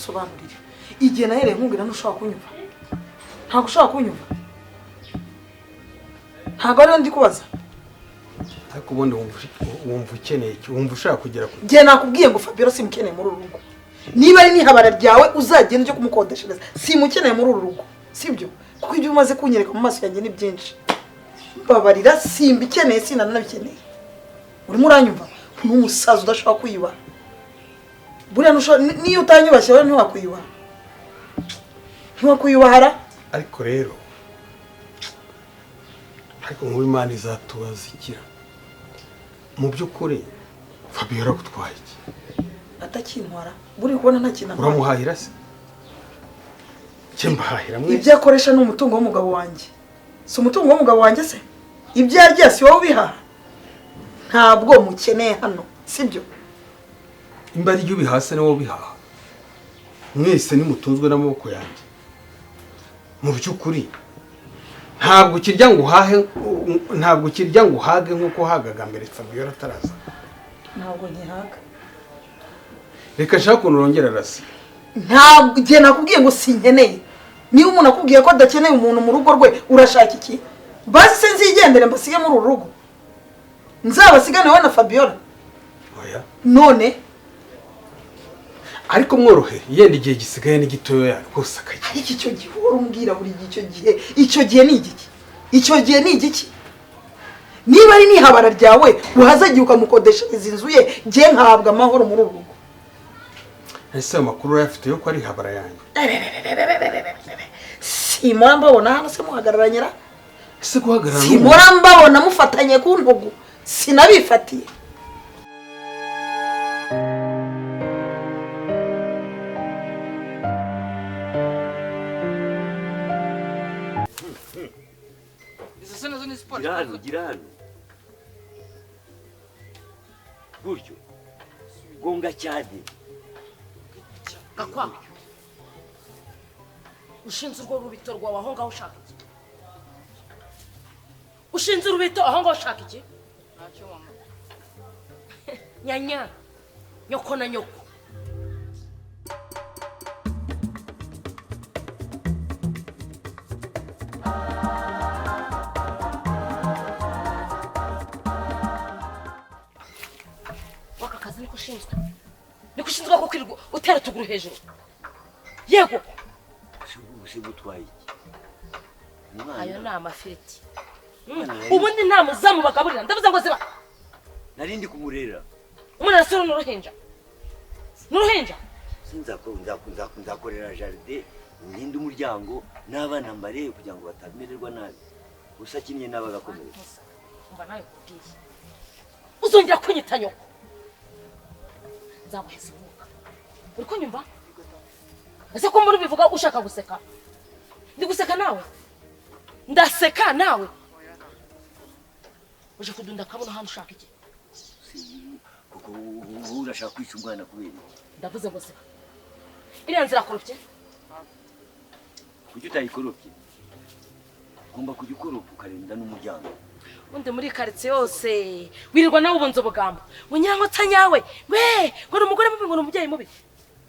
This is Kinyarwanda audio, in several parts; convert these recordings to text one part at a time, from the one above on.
Sobanurira igihe nahereye nkubwira ntushaka kunyumva ntabwo ushaka kunyumva ntabwo ari ndi kubaza ariko ubundi wumva ukeneye wumva ushaka kugera ku gihe nakubwiye ngo Fabiola simukeneye muri uru rugo niba ari nihabara ryawe uzagenda ujye kumukodeshereza simukeneye muri uru rugo sibyo kuko ibyo umaze kunyereka mu maso yanjye ni byinshi babarira simbikeneye sinanabikeneye urimo uranyumva n'umusaza udashaka kuyibara buriya niyo utanyubashye wowe ntiwakwiyubahara ariko rero ariko ngo Imana izatubazikira mu by'ukuri Fabiola gutwaye iki atakintwara buri kubona nta kintu uramuhahira se cyembahahira mwe ibyo akoresha n'umutungo w'umugabo wanjye si umutungo w'umugabo wanjye se ibyo yarya si wowe ubihaha ntabwo mukeneye hano sibyo imba ari ubihase nawo bihaha mwese nimutunzwe n'amaboko yanjye mu by'ukuri ntabwo kirya ngo uhage nkuko hagaga mbere Fabiola ataraza ntabwo ntihaga reka nshaka urongera rasi ntabwo gihe nakubwiye ngo sinkeneye niba umuntu akubwiye ko adakeneye umuntu mu rugo rwe urashaka iki basi se nzigendere mbasige muri uru rugo nzabasigane wowe na Fabiola oya none ariko mworohe yenda igihe gisigaye ni gitoya rwose akagira ariko icyo gihe urumbwira buri icyo gihe ni igiki icyo gihe ni igiki niba ari nihabara ryawe uhazagiye ukamukodeshereza inzu ye gihe nkahabwa amahoro muri uru rugo ese ayo makuru urayafite yo ko ari habara yanjye simora mbabona hano se muhagararanyira ese guhagarara simora mbabona mufatanye ku ntugu sinabifatiye Girano. Gutyo. Gonga cyane. Gakwa. Ushinze urwo rubito rwawe aho ngaho ushaka iki? Ushinze urubito aho ngaho ushaka iki? Ntacyo mama. Nyanya. Nyoko na nyoko. Ni kushinzwe ko kwirirwa utera tuguru hejuru. Yego. Gutwaye iki? Ayo ni amafiriti. Ubundi nta muzamu bakaburira ndavuze ngo ziba. Narindi kumurera. Umwana soro n'uruhinja. N'uruhinja. Nzakorera jardin ndinde umuryango n'abana mbare kugira ngo batamererwa nabi. Gusa kinye n'abagakomeye. Umva nayo kubwiye. Uzongera kunyita nyoko. Nzabuheza uvuga. Uri kunyumva? Ese ko muri bivuga ushaka guseka? Ndi guseka nawe? Ndaseka nawe? Uje kudunda kabona hano ushaka iki? Kuko urashaka kwica umwana kubera. Ndavuze ngo seka. Iriya nzira korofye? Kuki utayikorofye? Ngomba kujikoropa ukarinda n'umuryango. Undi muri quartier yose wirirwa nawe ubunze ubugamba. Munyango tanyawe. We, ngo umugore mubi ngo umubyeyi mubi.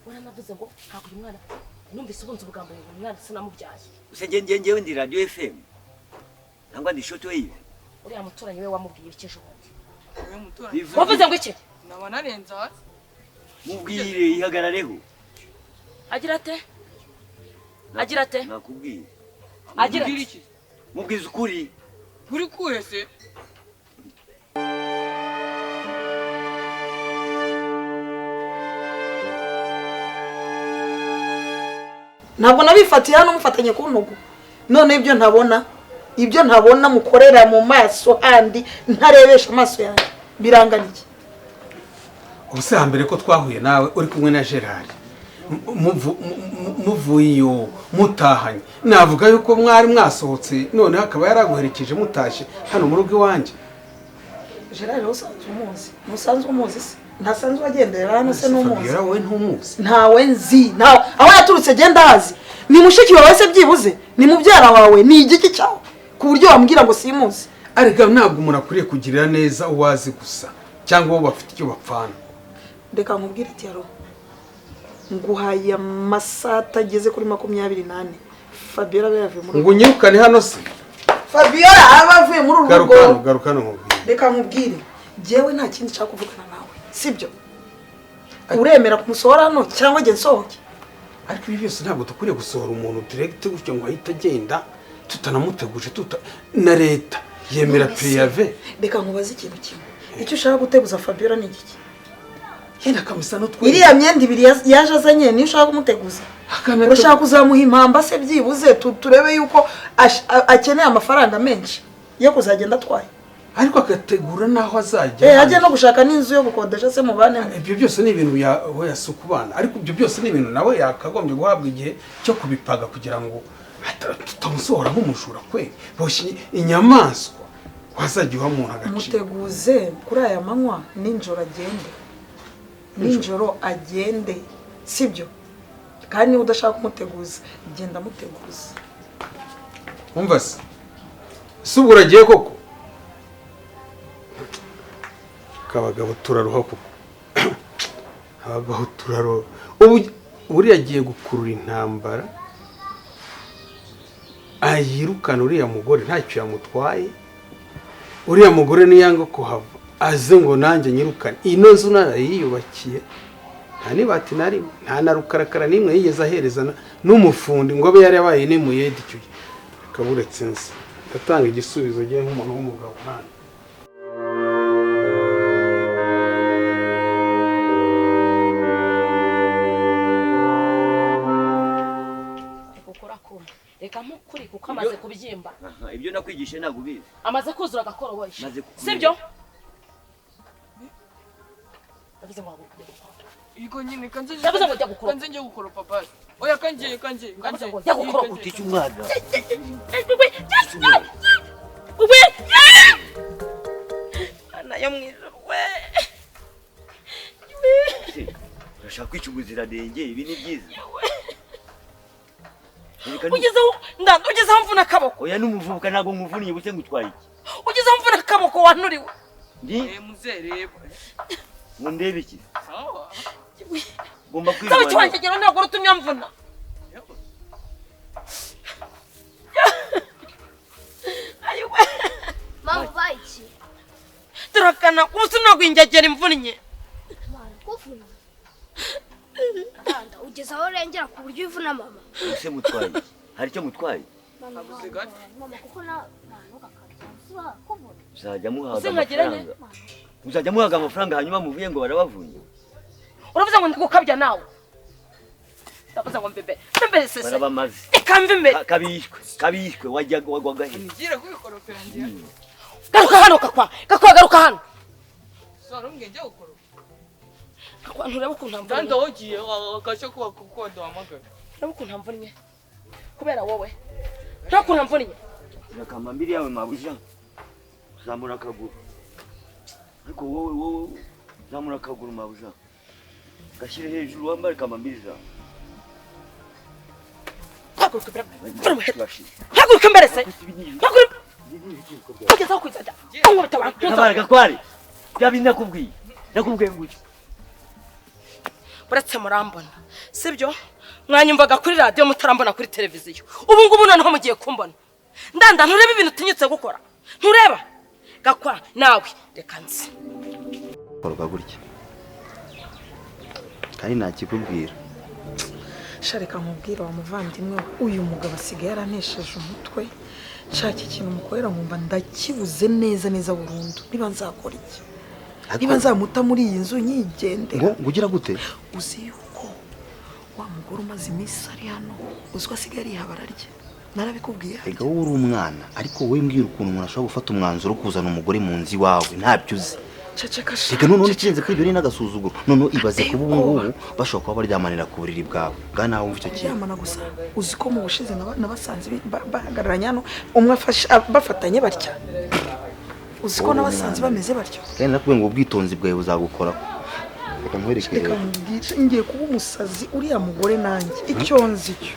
Uranavuze ngo ntabwo uyu mwana numvise ubunze ubugamba ngo umwana sinamubyaye. Usengengewe ndi radio FM. Nangwa ndi short wave. Uriya muturanyi we wamubwiye ikije ubundi. Wewe muturanyi. Wavuze ngo iki? Nabona renza. Mubwire ihagarareho. Agira ate? Agira ate? Nakubwiye. Agira iki? Mubwize ukuri. Uri kuhese? ntabwo nabifatiye hano mufatanye ku ntugu. None ibyo ntabona mukorera mu maso handi ntarebesha amaso yanjye biranganiye. ubuse hambere ko twahuye nawe uri kumwe na Gerard muvuyo mutahanye navuga yuko mwari mwasohotse none hakaba yaraguherekeje mutashe hano mu rugo iwanjye. Gerard musanzwe umuzi se ntasanzwe agendera hano se n'umuzi. Fabiola wowe ntumuzi? Ntawe nzi aho yaturutse genda hazi. Ni mushiki wawe se byibuze ni mubyara wawe ni igiki cyawe ku buryo wambwira ngo simuzi. Ariko ntabwo umuntu akwiriye kugirira neza uwazi gusa cyangwa bo bafite icyo bapfana. Ndeka nkubwire ati yaro nguhaye amasaha atageze kuri 28 Fabiola yavuye muri ngo nyirukane hano se. Fabiola abavuye muri urugo. Garukano nkubwire. Reka nkubwire jewe nta kindi cyako kuvugana nawe sibyo. Uremera kumusohora hano cyangwa nge nsohoke? Ariko ibi byose ntabwo dukwiriye gusohora umuntu direct gutyo ngo ahita agenda tutanamuteguje na leta yemera PV. Reka nkubaze ikintu kimwe. Icyo ushaka guteguza Fabiola ni iki? Yenda kamisa no twe. Iriya myenda ibiri yaje azanye ni ushaka kumuteguza. Urashaka kuzamuha impamba se byibuze turebe yuko akeneye amafaranga menshi yo kuzagenda atwaye. Ariko akategura naho azajya. Ajya no gushaka n'inzu yo gukodesha se mu bane. Ibyo byose ni ibintu yasukubana. Ariko ibyo byose ni ibintu nawe yakagombye guhabwa igihe cyo kubipaga kugira ngo tutamusohora nk'umujura kwe. Boshye inyamaswa wazajya umuntu agaciro. Muteguze kuri aya manywa ninjoro agende. Ninjoro agende sibyo. Kandi udashaka kumuteguza genda muteguza. Umva se. Subura agiye koko. Kabagabo turaruha koko. Abagabo turaruha. Ubu yagiye gukurura intambara. Ayirukana uriya mugore ntacyo yamutwaye. Uriya mugore niyanga kuhava aze ngo nanjye nyirukane. Ino nzu narayiyubakiye. Nta nibati nari nta na rukarakara nimwe yigeze aherezana n'umufundi ngo abe yari yabaye ni muyedi cyo. Kaburetse nzi. Gatanga igisubizo giye nk'umuntu w'umugabo nani. Reka mukuri kuko amaze kubyimba. Ibyo nakwigishe ntabwo ubizi. Amaze kuzura agakoroboye. Sibyo? Ndavuze ngo Iko nyine kanze. Ndavuze ngo jya gukora. Kanze nje gukora papa. Oya kanje. Jya gukora uticha umwana. We. Ana yo mwijuru we. Urashaka kwica ubuziranenge ibi ni byiza. Ugezeho mvuna akaboko. Oya n'umuvubuka ntabwo nkuvuniye bute ngutwaye iki? Ugezeho mvuna akaboko wanuriwe. Ndi muzereba. Mundebe iki? Sawa. Gomba kwirwa. Sawa cyanje gero ntabwo rutumya mvuna. Ayiwe. Mama baiki. Turakana umusuna gwinjagera imvunnye. Mama kuvuna. Anda ugezaho rengera ku buryo ivuna mama. Ese mutwaye. Hari cyo mutwaye? Mama kuko na bakakaza kuvuna. Uzajya muhaga amafaranga. Uzajya muhaga amafaranga hanyuma muvuye ngo barabavunye. Uravuze ngo ndikukabya nawe. Ndavuze ngo mbebe sese. Barabamaze. Ikamvime. Kabishwe wagwaga he. Ngira kubikoropera ngira. Garuka hano garuka hano. Sora umgenje ukoro. Kakwantu reba ukuntu amvunye. Danda ogiye akasha kuba duhamagara. Reba ukuntu amvunye. Kubera wowe. Reba ukuntu amvunye. Nakamba mbiri yawe mabuja. Zamura akaguru. Ariko wowe zamura akaguru mabuja. Gashire hejuru wambare kamambiri za. Haguruka mbere se. Haguruka. Ugezaho kwizada. Nabaraga kwari. Byabi nakubwiye. Nakubwiye nguki. Buretse murambona. Sibyo? Mwanyumvaga kuri radio mutarambona kuri televiziyo. Ubu ngubu noneho mugiye kumbona. Ndanda ntureba ibintu tinyutse gukora. Ntureba. Gakwa nawe reka nzi. Korwa gutya. Kandi nakikubwira. Shareka mubwira wa muvandimwe uyu mugabo asigaye yaranesheje umutwe. Nshaka ikintu mukorera nkumva ndakibuze neza burundu. Niba nzakora iki? Niba nzamuta muri iyi nzu nyigende. Ngo ugira gute? Uzi yuko wa mugore umaze iminsi ari hano uziko asigaye ari ihabara rye narabikubwiye rega wowe uri umwana ariko wowe mbwira ukuntu umuntu ashobora gufata umwanzuro wo kuzana umugore mu nzu iwawe ntabyo uzi ceceka reka noneho ntikirenze kuri ibyo ni n'agasuzuguro noneho ibaze kuba ubu ngubu bashobora kuba baryamanira ku buriri bwawe ngaha nawe wumva icyo kintu yamana gusa uzi ko mu bushize nabasanze bahagararanye hano umwe bafatanye batya uzi ko nabasanze bameze batyo kandi nakubwiye ngo ubwitonzi bwawe buzagukoraho reka nkwereke reka mbwira ngiye kuba umusazi uriya mugore nanjye icyo nzi cyo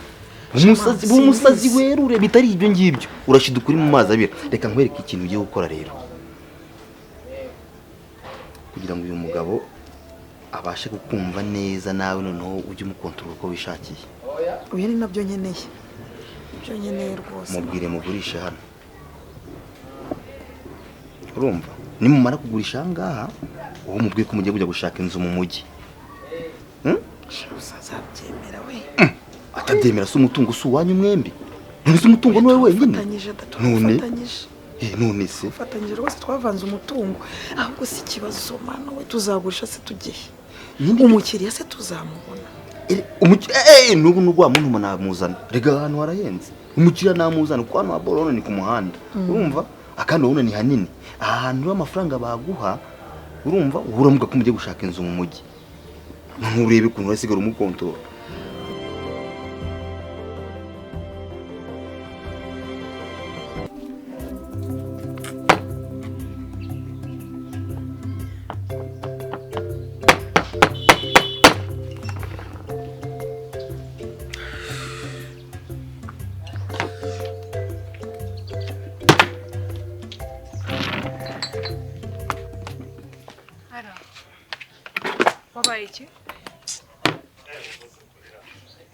umusazi werure bitari ibyo ngibyo urashida ukuri mu mazi abira reka nkwereke ikintu ugiye gukora rero kugira ngo uyu mugabo abashe kukumva neza nawe noneho ujye umukontorora uko wishakiye uyu ni nabyo nkeneye ibyo nkeneye rwose mubwire mugurishe hano urumva nimumara kugurisha aha ngaha uwo mubwiye ko mugiye kujya gushaka inzu mu mujyi uzabyemera we atabyemera si umutungo si uwanyu mwembi none se umutungo ni wowe wenyine none se ufatanyije rwose twavanze umutungo ahubwo si ikibazo mana we tuzagurisha se tugiye umukiriya se tuzamubona n'ubu n'ubwo wa muntu namuzana rega ahantu harahenze umukiriya namuzana kuko hano haborona ni ku muhanda urumva akandi urabona ni hanini aha hantu amafaranga baguha urumva uramuga ko mugiye gushaka inzu mu mujyi nturebe ukuntu urasigara umukontorora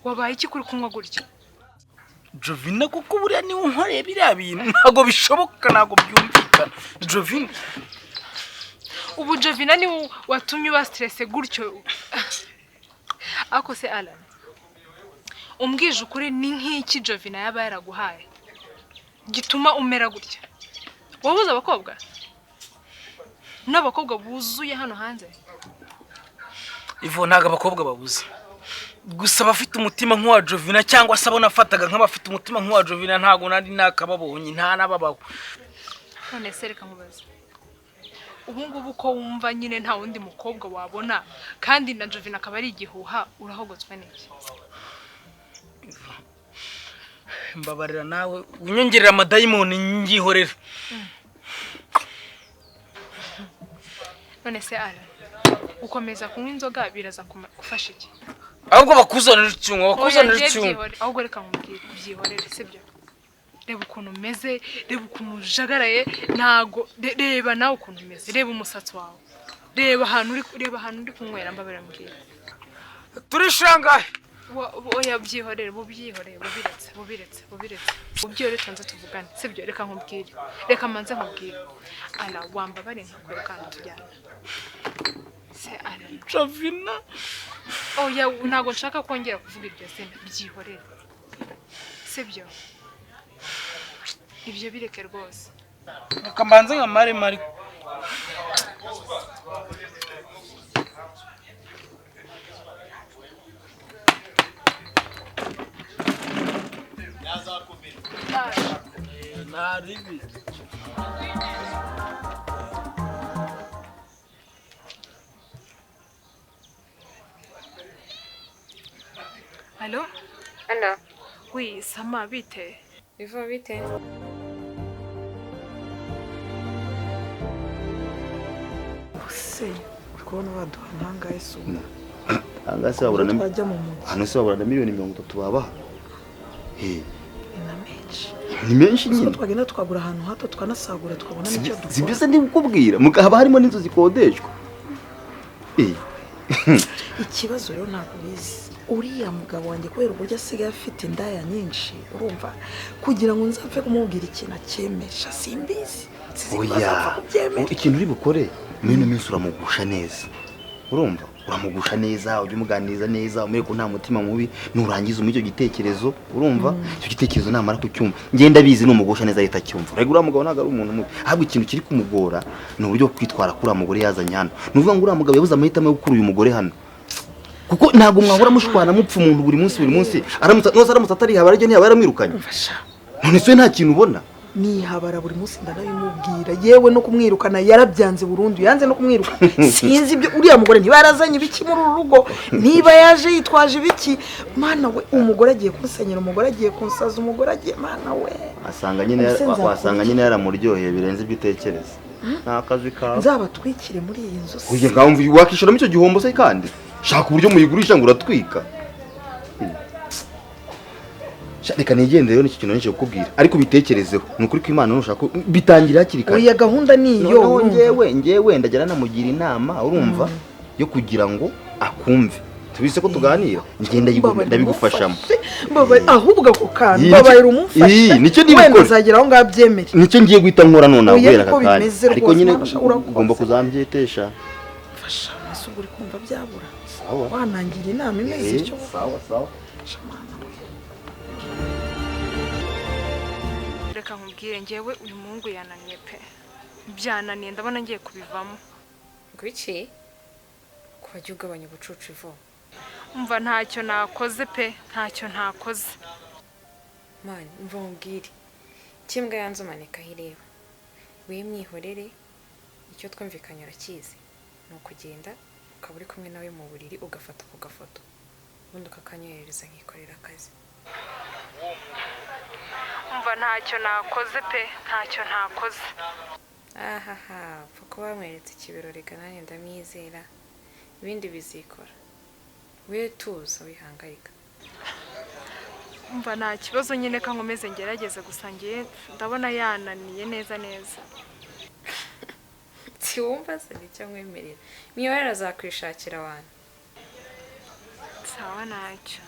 wabaye iki kuri kunywa gutya Jovina kuko buriya niwe unkoreye biriya bintu ntabwo bishoboka ntabwo byumvikana Jovina ubu Jovina niwe watumye uba stress gutyo ako se Alan umbwije ukuri ni nk'iki Jovina yaba yaraguhaye gituma umera gutya wabuze abakobwa n'abakobwa buzuye hano hanze Ivo ntago abakobwa babuze gusa bafite umutima nk'uwa Jovina cyangwa se abona afataga nk'abafite umutima nk'uwa Jovina ntago nari nakababonye nta nababaho none se reka nkubaze ubu ngubu ko wumva nyine nta wundi mukobwa wabona kandi na Jovina akaba ari igihuha urahogotswe n'iki mbabarira nawe unyongerera amadayimoni ngihorera none se Alan ukomeza kunywa inzoga biraza gufasha iki ahubwo bakuzanira icyungo bakuzanira icyungo ahubwo reka nkubwire kubyihorere sibyo reba ukuntu umeze reba ukuntu ujagaraye ntago reba nawe ukuntu umeze reba umusatsi wawe reba ahantu uri kunywera mbabara mbwira turishangahe oya byihorere bubiretse ubyihorere tanze tuvugane sibyo reka nkubwire reka manze nkubwire ala wambabare nkakwereka kandi tujyana se ala Jovina oya ntago nshaka kongera kuvuga iryo zina byihorere sibyo ibyo bireke rwose akambanze nka mari naribi Allô? Allô? Oui, Sama, bite? Ivo bite? se uri kubona baduha ntangahe se ubu ahangaha se babura twajya mu mujyi hano se babura na miliyoni 30 babaha ni na menshi ni menshi nyine nyine twagenda twagura ahantu hato twanasagura tukabona n'icyo dukora si byose ndi kukubwira mugaba harimo n'inzu zikodeshwa ikibazo rero ntabwo bizi uriya mugabo wanjye kubera uburyo asigaye afite indaya nyinshi urumva kugira ngo nzapfe kumubwira ikintu acyemesha simbizi oya ikintu uri bukore muri ino minsi uramugusha neza urumva uramugusha neza ujye umuganiriza neza umere ko nta mutima mubi nurangiza icyo gitekerezo urumva icyo gitekerezo namara kucyumva ngenda bizi numugusha neza ahita acyumva rego uriya mugabo ntabwo ari umuntu mubi ahubwo ikintu kiri kumugora ni uburyo kwitwara kuri uriya mugore yazanye hano ni ukuvuga ngo uriya mugabo yabuze amahitamo yo gukura uyu mugore hano kuko ntabwo mwahora mushwana mupfa umuntu buri munsi aramutse atari habara ryo ntiyaba yaramwirukanye none se nta kintu ubona nihabara buri munsi ndanabimubwira yewe no kumwirukana yarabyanze burundu yanze no kumwirukana sinzi ibyo uriya mugore ntibarazanye ibiki muri uru rugo niba yaje yitwaje ibiki mana we umugore agiye kunsenyera umugore agiye kunsaza umugore agiye mana we wasanga nyine yaramuryoheye birenze ibyo utekereza nta kazi kawe nzabatwikire muri iyi nzu uye ngaho wakishoramo icyo gihombo se kandi shaka uburyo muyigurisha ngo uratwika reka nigendere rero n'iki kintu nje kukubwira ariko bitekerezeho ni ukuri ko Imana nushaka bitangira hakiri kare oya gahunda niyo ngewe ndagera namugira inama urumva yo kugira ngo akumve tubise ko tuganira ndabigufashamo ahubwo ako kantu babayira umufasha nicyo nibikora uzagera aho ngabyemere nicyo ngiye guhita nkora none ahubera kakanya ariko nyine ugomba kuzambyetesha fasha ese uri kumva byabura sawa wanangira inama imeze icyo sawa reka nkubwire ngewe uyu muhungu yananiye pe byananiye ndabona ngiye kubivamo ngo iki kuba ugabanya ubucucu ivo umva ntacyo nakoze pe ntacyo ntakoze mani mva nkubwire kimbwa yanze umanikaho ireba we mwihorere icyo twumvikanye urakizi ni ukugenda ukaba uri kumwe nawe mu buriri ugafata ku gafoto ubundi ukakanyohereza nkikorera akazi umva ntacyo nakoze pe ntacyo ntakoze ahaha pfa kuba wamweretse ikibirori nanjye ndamwizera ibindi bizikora we tuza wihangayika umva nta kibazo nyine ko nkomeze ngerageze gusa ngiye ndabona yananiye neza siwumva se nicyo nkwemerera mwiyorera azakwishakira abantu sawa ntacyo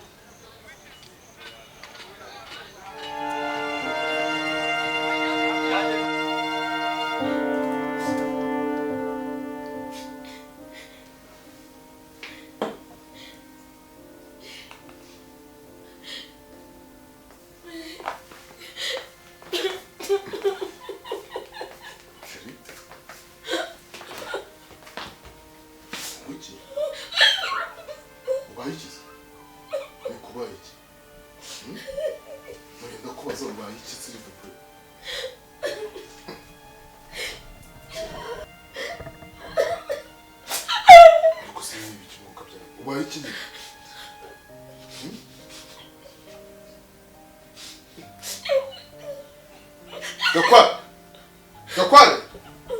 Gakware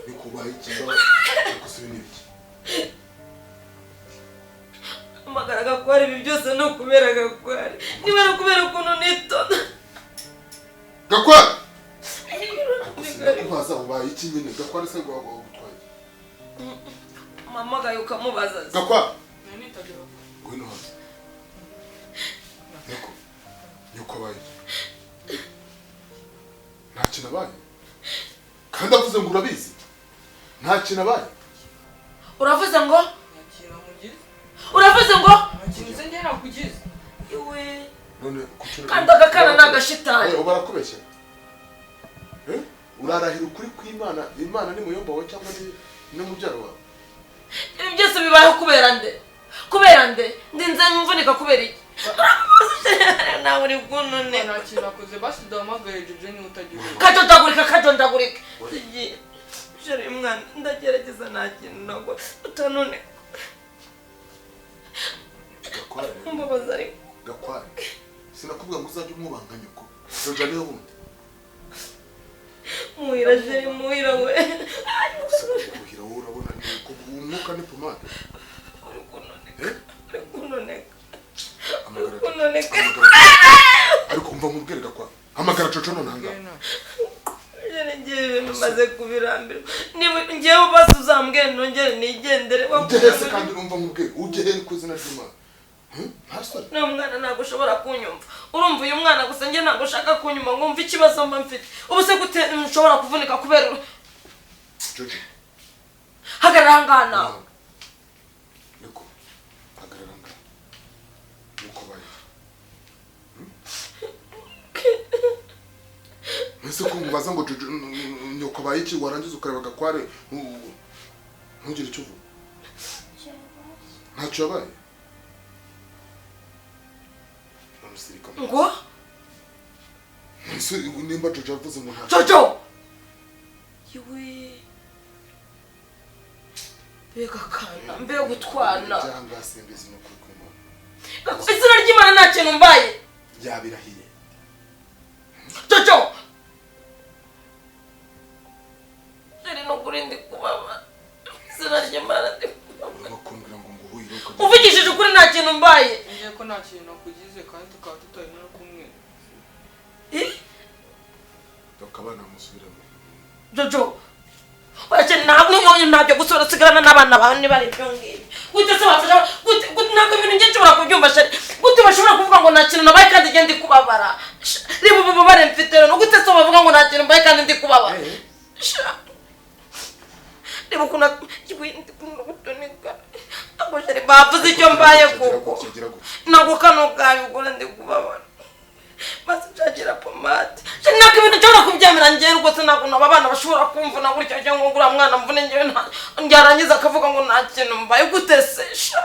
nikubaye ikimba kusubira ibiki amagara Gakware ibi byose no kubera Gakware niba no kubera ukuntu nitona Gakware kubaza ubaye iki nyine Gakware se gwa gutwaye mama gayo kamubaza Gakware ngwino hano nyoko baye nta kintu abaye kandi avuze ngo urabizi nta kintu abaye uravuze ngo uravuze ngo nse njye nakugize iwe none kucura kandi agakana nagashitani barakubeshya urarahira ukuri kw'Imana Imana ni muyomba wawe cyangwa ni mubyaro wawe ibi byose bibayeho kubera nde ndinze mvunika kubera iki nawe uri kunone nta kintu nakoze basi ndahamagaye Jeje ni utagiye kadondagurika jere mwana ndagerageza nta kintu ntabwo utanone mbabaza ariko Gakware sinakubwira ngo uzajye umubanganya ko Jeje niho bundi muhira jere muhira we muhira wowe urabona ni ko umwuka ni pomade ariko umva mubwire Gakware hamagara Coco none hanga ngiye ibintu maze kubirambira ngewe basi uzambwira nongere nigendere ugehese kandi numva mubwire ugehene ku izina ry'Imana ntasore no mwana ntabwo ushobora kunyumva urumva uyu mwana gusa njye ntabwo ushaka kunyumva ngo umve ikibazo mba mfite ubu se gute nshobora kuvunika kubera Jojo hagarara ahangaha nawe niko hagarara ahangaha nuko baye ese ko mubaza ngo Jojo nyoko baye iki warangiza ukareba Gakware ntugire icyo uvuga ntacyo yabaye gisirika ngo ese nimba Jojo yavuze ngo nta Jojo yiwe bega kana mbega gutwana cyangwa simbizi no kwikoma izina ry'Imana nta kintu mbaye yabirahiye Jojo ari no kurindi kubaba izina ry'Imana urabakumbira ngo nguhuyire uvugishije ukuri nta kintu mbaye ngiye ko nta kintu nakugize kandi tukaba tutari no kumwe bakabana musubiramo Jojo ntabyo gusura sigarana n'abana bawe niba ari byo ngibyo gute se bafasha gute ntabwo ibintu njye nshobora kubyumva shari gute bashobora kuvuga ngo nta kintu nabaye kandi njye ndi kubabara reba ububabare mfite rero gute se bavuga ngo nta kintu mbaye kandi ndi kubabara reba ukuntu gutunika ntabwo shari bavuze icyo mbaye kuko ntabwo kano kayo ubwo ndi kubabara basi byagira pomade ntabwo ibintu nshobora kubyemera njyewe rwose ntabwo nabo abana bashobora kumvuna gutya cyangwa ngo uriya mwana mvune njyewe yarangiza akavuga ngo nta kintu mbaye gute se sha